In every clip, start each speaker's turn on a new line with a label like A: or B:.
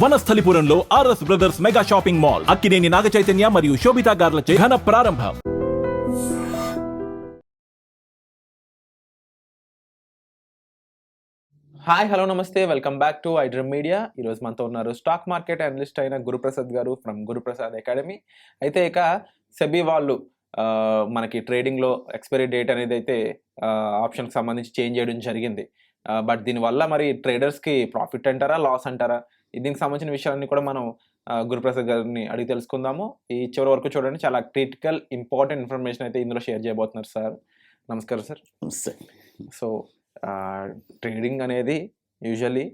A: వనస్థలిపురంలో RS brothers mega shopping mall Akkineni Naga Chaitanya మరియు శోభితా గార్లచే ఘన ప్రారంభం.
B: హాయ్ హలో నమస్తే, welcome back to iDream media. ఈరోజు మనతో ఉన్నారు స్టాక్ మార్కెట్ అనలిస్ట్ అయిన గురుప్రసాద్ గారు ఫ్రమ్ గురుప్రసాద్ అకాడమీ. అయితే ఇక సెబీ వాళ్ళు మనకి ట్రేడింగ్లో ఎక్స్పైరీ డేట్ అనేది అయితే ఆప్షన్కి సంబంధించి చేంజ్ చేయడం జరిగింది. బట్ దీనివల్ల మరి ట్రేడర్స్కి ప్రాఫిట్ అంటారా, లాస్ అంటారా, దీనికి సంబంధించిన విషయాలన్నీ కూడా మనం గురుప్రసాద్ గారిని అడిగి తెలుసుకుందాము. ఈ చివరి వరకు చూడండి, చాలా క్రిటికల్ ఇంపార్టెంట్ ఇన్ఫర్మేషన్ అయితే ఇందులో షేర్ చేయబోతున్నారు సార్. నమస్కారం సార్. సో ట్రేడింగ్ అనేది యూజువల్లీ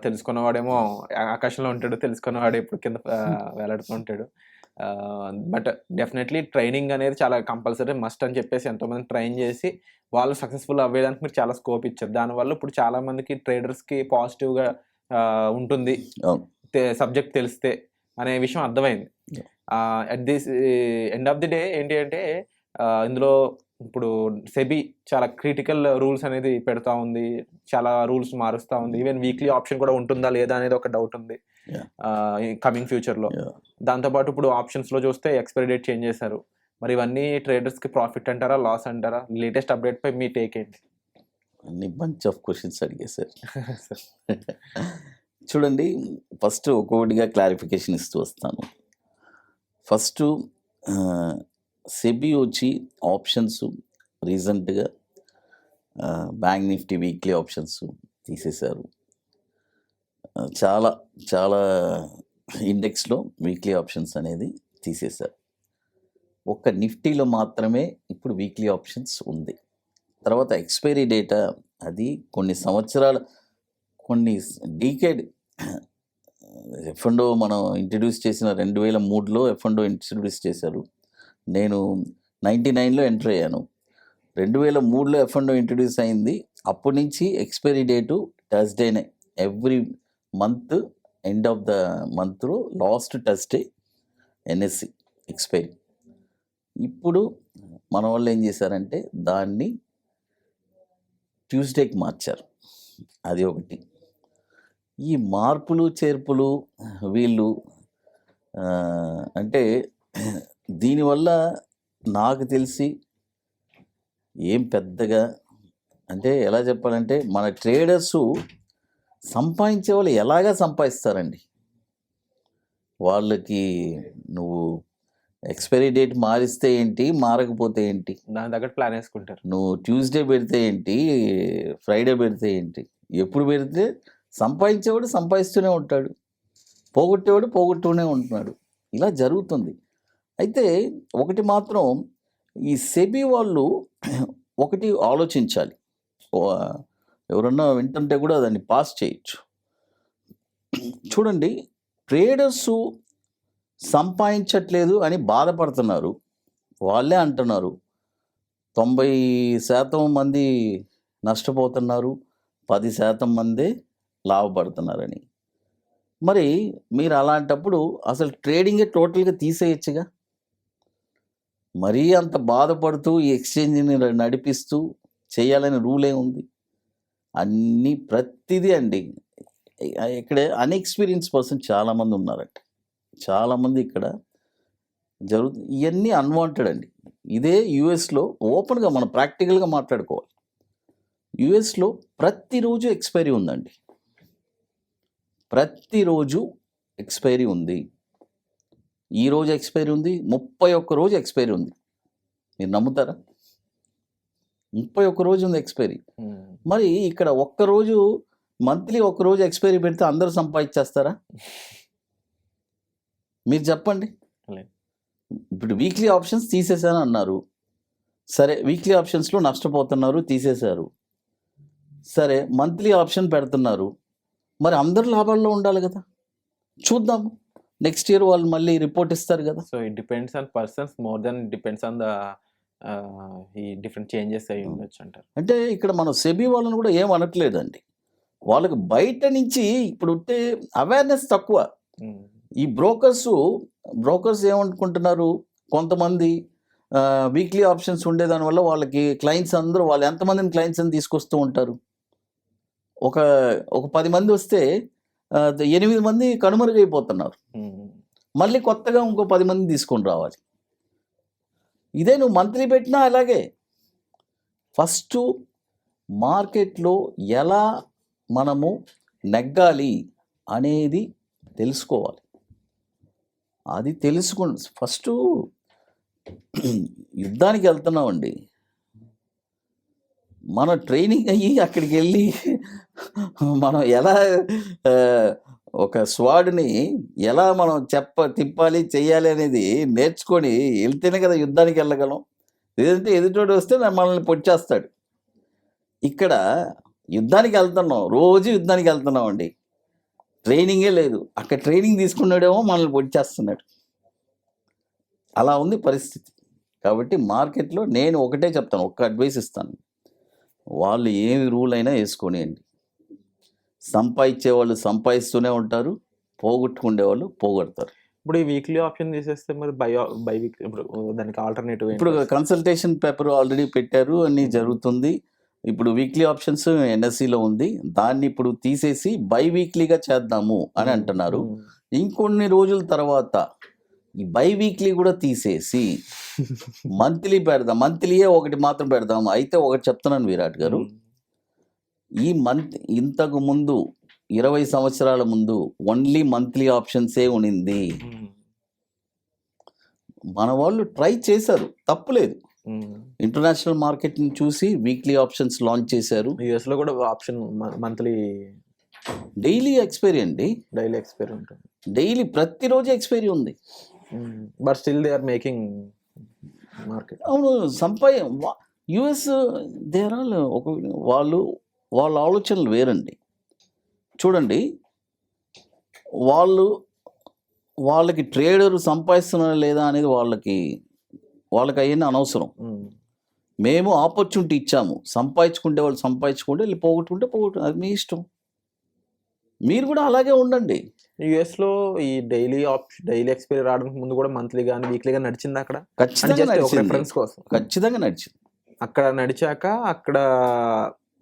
B: తెలుసుకున్నవాడేమో ఆకాశంలో ఉంటాడు, తెలుసుకున్నవాడు ఎప్పుడు కింద వేలాడుతూ ఉంటాడు. బట్ డెఫినెట్లీ ట్రైనింగ్ అనేది చాలా కంపల్సరీ మస్ట్ అని చెప్పేసి ఎంతోమంది ట్రైన్ చేసి వాళ్ళు సక్సెస్ఫుల్ అవ్వేదానికి మీరు చాలా స్కోప్ ఇచ్చారు. దానివల్ల ఇప్పుడు చాలా మందికి ట్రేడర్స్కి పాజిటివ్గా ఉంటుంది, సబ్జెక్ట్ తెలిస్తే అనే విషయం అర్థమైంది. At this end of the day ఏంటి అంటే ఇందులో ఇప్పుడు సెబీ చాలా క్రిటికల్ రూల్స్ అనేది పెడతా ఉంది, చాలా రూల్స్ మారుస్తూ ఉంది. ఈవెన్ వీక్లీ ఆప్షన్ కూడా ఉంటుందా లేదా అనేది ఒక డౌట్ ఉంది కమింగ్ ఫ్యూచర్లో. దాంతోపాటు ఇప్పుడు ఆప్షన్స్లో చూస్తే ఎక్స్పైరీ డేట్ చేంజ్ చేశారు. మరి ఇవన్నీ ట్రేడర్స్కి ప్రాఫిట్ అంటారా, లాస్ అంటారా? లేటెస్ట్ అప్డేట్ పై మీ టేక్ ఏంటి?
C: అన్ని బంచ్ ఆఫ్ క్వశ్చన్స్ అడిగేశారు. చూడండి, ఫస్ట్ ఒక్కొక్కటిగా క్లారిఫికేషన్ ఇస్తూ వస్తాను. ఫస్ట్ సెబీ వచ్చి ఆప్షన్స్ రీసెంట్గా బ్యాంక్ నిఫ్టీ వీక్లీ ఆప్షన్స్ తీసేశారు. చాలా చాలా ఇండెక్స్లో వీక్లీ ఆప్షన్స్ అనేది తీసేశారు. ఒక్క నిఫ్టీలో మాత్రమే ఇప్పుడు వీక్లీ ఆప్షన్స్ ఉంది. తర్వాత ఎక్స్పైరీ డేటా అది కొన్ని సంవత్సరాల, కొన్ని డీకేడ్ ఎఫ్ఎండో మనం ఇంట్రడ్యూస్ చేసిన 2003లో ఎఫ్ఎండో ఇంట్రడ్యూస్ చేశారు. నేను 99లో ఎంటర్ అయ్యాను. 2003లో ఎఫ్ఎండో ఇంట్రడ్యూస్ అయింది. అప్పటి నుంచి ఎక్స్పైరీ డేటు థర్స్డేనే. Every month end of the మంత్లో లాస్ట్ థర్స్డే ఎన్ఎస్సి ఎక్స్పైరీ. ఇప్పుడు మన వాళ్ళు ఏం చేశారంటే దాన్ని ట్యూస్డేకి మార్చారు. అది ఒకటి. ఈ మార్పులు చేర్పులు వీళ్ళు అంటే దీనివల్ల నాకు తెలిసి ఏం పెద్దగా అంటే ఎలా చెప్పాలంటే మన ట్రేడర్సు సంపాదించే వాళ్ళు ఎలాగా సంపాదిస్తారండి. వాళ్ళకి నువ్వు ఎక్స్పైరీ డేట్ మారిస్తే ఏంటి, మారకపోతే ఏంటి,
B: దాని దగ్గర ప్లాన్ వేసుకుంటారు.
C: నువ్వు ట్యూస్డే పెడితే ఏంటి, ఫ్రైడే పెడితే ఏంటి, ఎప్పుడు పెడితే సంపాదించేవాడు సంపాదిస్తూనే ఉంటాడు, పోగొట్టేవాడు పోగొట్టుతూనే ఉంటున్నాడు. ఇలా జరుగుతుంది. అయితే ఒకటి మాత్రం ఈ సెబీ వాళ్ళు ఒకటి ఆలోచించాలి. ఎవరన్నా వింటుంటే కూడా దాన్ని పాస్ చేయొచ్చు. చూడండి, ట్రేడర్సు సంపాదించట్లేదు అని బాధపడుతున్నారు. వాళ్ళే అంటున్నారు 90% మంది నష్టపోతున్నారు, 10% మందే లాభపడుతున్నారని. మరి మీరు అలాంటప్పుడు అసలు ట్రేడింగే టోటల్గా తీసేయచ్చుగా. మరీ అంత బాధపడుతూ ఈ ఎక్స్చేంజ్ని నడిపిస్తూ చేయాలని రూలే ఉంది. అన్నీ ప్రతిదీ అండి. ఇక్కడ అన్ఎక్స్పీరియన్స్ పర్సన్ చాలామంది ఉన్నారంట. చాలామంది ఇక్కడ జరుగుతుంది. ఇవన్నీ అన్వాంటెడ్ అండి. ఇదే యుఎస్లో ఓపెన్గా మనం ప్రాక్టికల్గా మాట్లాడుకోవాలి. యుఎస్లో ప్రతిరోజు ఎక్స్పైరీ ఉందండి. ప్రతిరోజు ఎక్స్పైరీ ఉంది. ఈరోజు ఎక్స్పైరీ ఉంది, 31 రోజు ఎక్స్పైరీ ఉంది. మీరు నమ్ముతారా? 31 రోజు ఉంది ఎక్స్పైరీ. మరి ఇక్కడ ఒక్కరోజు మంత్లీ ఒక్కరోజు ఎక్స్పైరీ పెడితే అందరూ సంపాదించేస్తారా? మీరు చెప్పండి. ఇప్పుడు వీక్లీ ఆప్షన్స్ తీసేసాను అన్నారు. సరే, వీక్లీ ఆప్షన్స్లో నష్టపోతున్నారు, తీసేశారు. సరే, మంత్లీ ఆప్షన్ పెడుతున్నారు. మరి అందరు లాభాల్లో ఉండాలి కదా. చూద్దాం, నెక్స్ట్ ఇయర్ వాళ్ళు మళ్ళీ రిపోర్ట్ ఇస్తారు కదా.
B: So it depends on persons more than depends on the ఈ డిఫరెంట్ చేంజెస్ అయ్యి ఉండొచ్చు అంటారు.
C: అంటే ఇక్కడ మనం సెబీ వాళ్ళని కూడా ఏం అనట్లేదండి. వాళ్ళకి బయట నుంచి ఇప్పుడు ఉంటే అవేర్నెస్ తక్కువ. ఈ బ్రోకర్స్ ఏమనుకుంటున్నారు, కొంతమంది వీక్లీ ఆప్షన్స్ ఉండేదానివల్ల వాళ్ళకి క్లయింట్స్ అందరూ, వాళ్ళు ఎంతమందిని క్లయింట్స్ అని తీసుకొస్తూ ఉంటారు. ఒక 10 మంది వస్తే 8 మంది కనుమరుగైపోతున్నారు. మళ్ళీ కొత్తగా ఇంకో 10 మంది తీసుకొని రావాలి. ఇదే నువ్వు మంత్లీ పెట్టినా అలాగే. ఫస్ట్ మార్కెట్లో ఎలా మనము నెగ్గాలి అనేది తెలుసుకోవాలి. అది తెలుసుకుని ఫస్ట్ యుద్ధానికి వెళ్తున్నామండి. మన ట్రైనింగ్ అయ్యి అక్కడికి వెళ్ళి మనం ఎలా ఒక స్వాడ్ని ఎలా మనం తిప్పాలి చెయ్యాలి అనేది నేర్చుకొని వెళ్తేనే కదా యుద్ధానికి వెళ్ళగలం. లేదంటే ఎదుటోడు వస్తే మనల్ని పొడిచేస్తాడు. ఇక్కడ యుద్ధానికి వెళ్తున్నాం, రోజు యుద్ధానికి వెళ్తున్నాం అండి. ట్రైనింగే లేదు. అక్కడ ట్రైనింగ్ తీసుకున్నాడేమో మనల్ని పొడిచేస్తున్నాడు. అలా ఉంది పరిస్థితి. కాబట్టి మార్కెట్లో నేను ఒకటే చెప్తాను, ఒక్క అడ్వైస్ ఇస్తాను. వాళ్ళు ఏమి రూల్ అయినా వేసుకొనియండి. సంపాదించే వాళ్ళు సంపాదిస్తూనే ఉంటారు, పోగొట్టుకునే వాళ్ళు పోగొడతారు.
B: ఇప్పుడు ఈ వీక్లీ ఆప్షన్ తీసేస్తే మరి బై వీక్లీ ఇప్పుడు దానికి ఆల్టర్నేటివ్
C: ఇప్పుడు కన్సల్టేషన్ పేపర్ ఆల్రెడీ పెట్టారు, అన్నీ జరుగుతుంది. ఇప్పుడు వీక్లీ ఆప్షన్స్ ఎన్ఎస్సిలో ఉంది. దాన్ని ఇప్పుడు తీసేసి బై వీక్లీగా చేద్దాము అని అంటున్నారు. ఇంకొన్ని రోజుల తర్వాత ఈ బై వీక్లీ కూడా తీసేసి మంత్లీ పెడదాం. మంత్లీయే ఒకటి మాత్రం పెడదాం. అయితే ఒకటి చెప్తున్నాను విరాట్ గారు, ఈ ఇంతకు ముందు 20 సంవత్సరాల ముందు ఓన్లీ మంత్లీ ఆప్షన్సే ఉనింది. మన వాళ్ళు ట్రై చేశారు, తప్పులేదు. ఇంటర్నేషనల్ మార్కెట్ని చూసి వీక్లీ ఆప్షన్స్ లాంచ్ చేశారు.
B: యూఎస్ లో కూడా ఆప్షన్ మంత్లీ
C: డైలీ ఎక్స్పైరీ అండి.
B: డైలీ ఎక్స్పైరీ ఉంటుంది.
C: డైలీ ప్రతిరోజు ఎక్స్పైరీ ఉంది.
B: But still they are making market.
C: అవును, యుఎస్ దేర్ ఆల్ వాళ్ళ ఆలోచనలు వేరండి. చూడండి, వాళ్ళకి ట్రేడర్ సంపాదిస్తున్నారా లేదా అనేది వాళ్ళకి అయినా అనవసరం. మేము ఆపర్చునిటీ ఇచ్చాము. సంపాదించుకుంటే వాళ్ళు సంపాదించుకుంటే, వెళ్ళి పోగొట్టుకుంటే అది మీ ఇష్టం. మీరు కూడా అలాగే ఉండండి.
B: యుఎస్ లో ఈ డైలీ ఎక్స్పైరీ రావడానికి ముందు కూడా మంత్లీ కానీ వీక్లీ కానీ నడిచింది. అక్కడ
C: ఖచ్చితంగా నడిచింది.
B: అక్కడ నడిచాక అక్కడ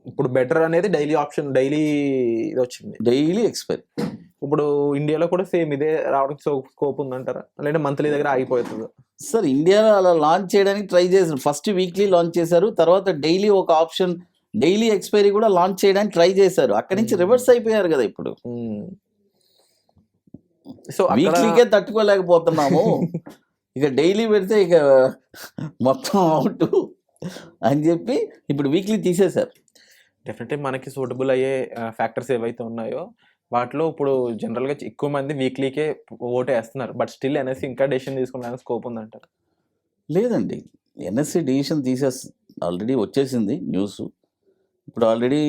B: ఇప్పుడు బెటర్ అనేది డైలీ వచ్చింది, డైలీ
C: ఎక్స్పైరీ.
B: ఇప్పుడు ఇండియాలో కూడా సేమ్ ఇదే రావడానికి స్కోప్ ఉందంటారా, లేదంటే మంత్లీ దగ్గర ఆగిపోతుంది?
C: సార్, ఇండియాలో అలా లాంచ్ చేయడానికి ట్రై చేశారు. ఫస్ట్ వీక్లీ లాంచ్ చేశారు, తర్వాత డైలీ ఒక ఆప్షన్ డైలీ ఎక్స్పైరీ కూడా లాంచ్ చేయడానికి ట్రై చేశారు. అక్కడి నుంచి రివర్స్ అయిపోయారు కదా ఇప్పుడు. సో వీక్లీకే తట్టుకోలేకపోతున్నాము, ఇక డైలీ పెడితే ఇక మొత్తం అవుట్ అని చెప్పి ఇప్పుడు వీక్లీ తీసేశారు.
B: డెఫినెట్లీ మనకి సూటబుల్ అయ్యే ఫ్యాక్టర్స్ ఏవైతే ఉన్నాయో వాటిలో ఇప్పుడు జనరల్గా ఎక్కువ మంది వీక్లీకే ఓటు వేస్తున్నారు. బట్ స్టిల్ ఎన్ఎస్సి ఇంకా డెసిషన్ తీసుకునే స్కోప్ ఉందంటారు?
C: లేదండి, ఎన్ఎస్సి డిసిషన్ ఆల్రెడీ వచ్చేసింది న్యూస్. ఇప్పుడు ఆల్రెడీ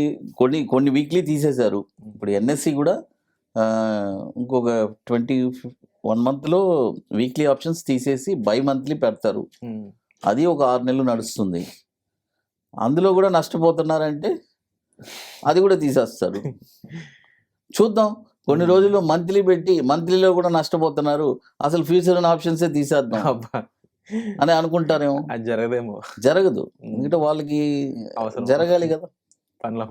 C: కొన్ని వీక్లీ తీసేశారు. ఇప్పుడు ఎన్ఎస్సి కూడా ఇంకొక 21 monthలో వీక్లీ ఆప్షన్స్ తీసేసి బై మంత్లీ పెడతారు. అది ఒక 6 నెలలు నడుస్తుంది. అందులో కూడా నష్టపోతున్నారంటే అది కూడా తీసేస్తారు. చూద్దాం, కొన్ని రోజుల్లో మంత్లీ పెట్టి మంత్లీలో కూడా నష్టపోతున్నారు, అసలు ఫ్యూచర్ ఆప్షన్సే తీసేద్దాం అని అనుకుంటారేమో.
B: అది జరగదేమో.
C: జరగదు, ఎందుకంటే వాళ్ళకి జరగాలి కదా
B: పనుల.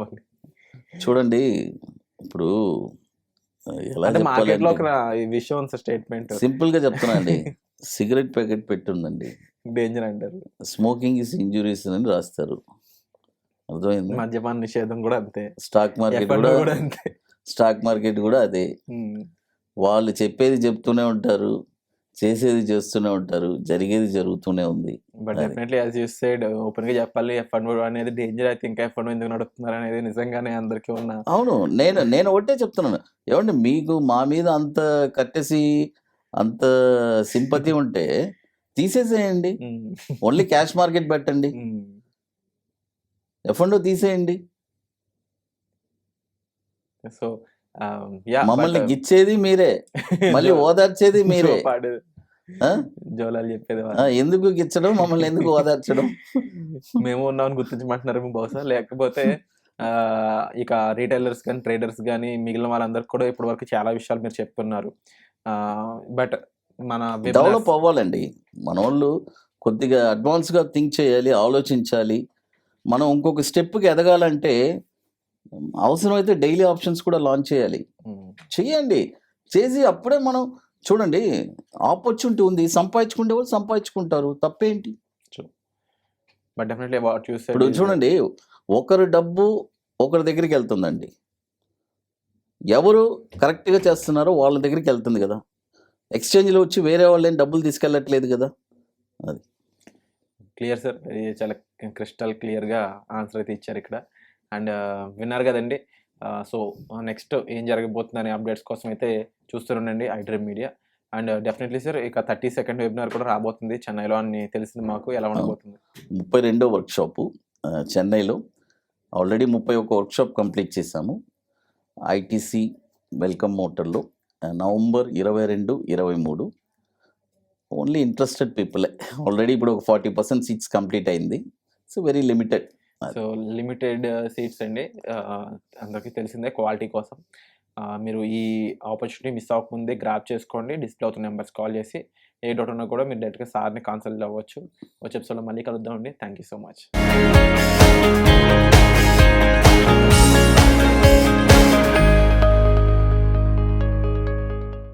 C: చూడండి, ఇప్పుడు ఎలా
B: స్టేట్మెంట్
C: సింపుల్ గా చెప్తున్నా అండి. సిగరెట్ ప్యాకెట్ పెట్టుందండి,
B: డేంజర్ అంటారు.
C: స్మోకింగ్ ఇస్ ఇంజూరీస్ అని రాస్తారు. అర్థమైంది.
B: మద్యపాన నిషేధం కూడా అంతే.
C: స్టాక్ మార్కెట్ కూడా అదే. వాళ్ళు చెప్పేది చెప్తూనే ఉంటారు, చేసేది చేస్తూనే ఉంటారు, జరిగేది జరుగుతూనే ఉంది.
B: But definitely as you said, open గా చెప్పాలి, F&O అనేది డేంజర్. అయితే ఇంకా F&O ఎందుకు నడుపుతున్నారు అనేది నిజంగానే అందరికీ ఉన్న.
C: అవును, నేను ఒకటే చెప్తున్నాను, ఏమంటే మీకు మా మీద అంత కట్టేసి అంత సింపతి ఉంటే తీసేసేయండి, ఓన్లీ క్యాష్ మార్కెట్ పెట్టండి, F&O తీసేయండి.
B: సో
C: మమ్మల్ని గిచ్చేది మీరే, మళ్ళీ ఓదార్చేది మీరే.
B: జోలాలు చెప్పేది
C: ఎందుకు గిచ్చడం, మమ్మల్ని ఎందుకు ఓదార్చడం?
B: మేము ఉన్నామని గుర్తించమంటున్నారు బహుశా. లేకపోతే ఇక రీటైలర్స్ కానీ ట్రేడర్స్ కానీ మిగిలిన వాళ్ళందరికీ కూడా ఇప్పటి వరకు చాలా విషయాలు మీరు చెప్తున్నారు. బట్ మన
C: డెవలప్ అవ్వాలండి, మన వాళ్ళు కొద్దిగా అడ్వాన్స్గా థింక్ చేయాలి, ఆలోచించాలి. మనం ఇంకొక స్టెప్కి ఎదగాలంటే అవసరమైతే డైలీ ఆప్షన్స్ కూడా లాంచ్ చేయాలి. చెయ్యండి. చేసి అప్పుడే మనం చూడండి, ఆపర్చునిటీ ఉంది, సంపాదించుకునే వాళ్ళు సంపాదించుకుంటారు, తప్పేంటి?
B: But definitely what you said
C: ఇప్పుడు చూడండి, ఒకరి డబ్బు ఒకరి దగ్గరికి వెళ్తుందండి. ఎవరు కరెక్ట్గా చేస్తున్నారో వాళ్ళ దగ్గరికి వెళ్తుంది కదా. ఎక్స్చేంజ్లో వచ్చి వేరే వాళ్ళని డబ్బులు తీసుకెళ్ళట్లేదు కదా. అది
B: క్లియర్ సార్, చాలా క్రిస్టల్ క్లియర్గా ఆన్సర్ అయితే ఇచ్చారు ఇక్కడ. అండ్ విన్నారు కదండి. సో నెక్స్ట్ ఏం జరగబోతుందనే అప్డేట్స్ కోసం అయితే చూస్తుండండి iDream media. And definitely sir, ఇక 32nd వెబినార్ కూడా రాబోతుంది చెన్నైలో అని తెలిసింది మాకు. ఎలా ఉండబోతుంది?
C: 32వ వర్క్షాపు చెన్నైలో. ఆల్రెడీ 31 వర్క్షాప్ కంప్లీట్ చేశాము ఐటీసీ వెల్కమ్ మోటార్లో. నవంబర్ 22, 23. ఓన్లీ ఇంట్రెస్టెడ్ పీపులే. ఆల్రెడీ ఇప్పుడు ఒక 40% సీట్స్ కంప్లీట్ అయింది. So very limited.
B: So limited seats అండి, అందరికీ తెలిసిందే. క్వాలిటీ కోసం మీరు ఈ ఆపర్చునిటీ మిస్ అవ్వకముందే గ్రాప్ చేసుకోండి. డిస్ప్లే అవుతున్న నెంబర్స్ కాల్ చేసి ఏ డౌట్ ఉన్నా కూడా మీరు డైరెక్ట్గా సార్ని కన్సల్ట్ అవ్వచ్చు. వచ్చే ఎపిసోడ్లో మళ్ళీ కలుద్దామండి. Thank you so much.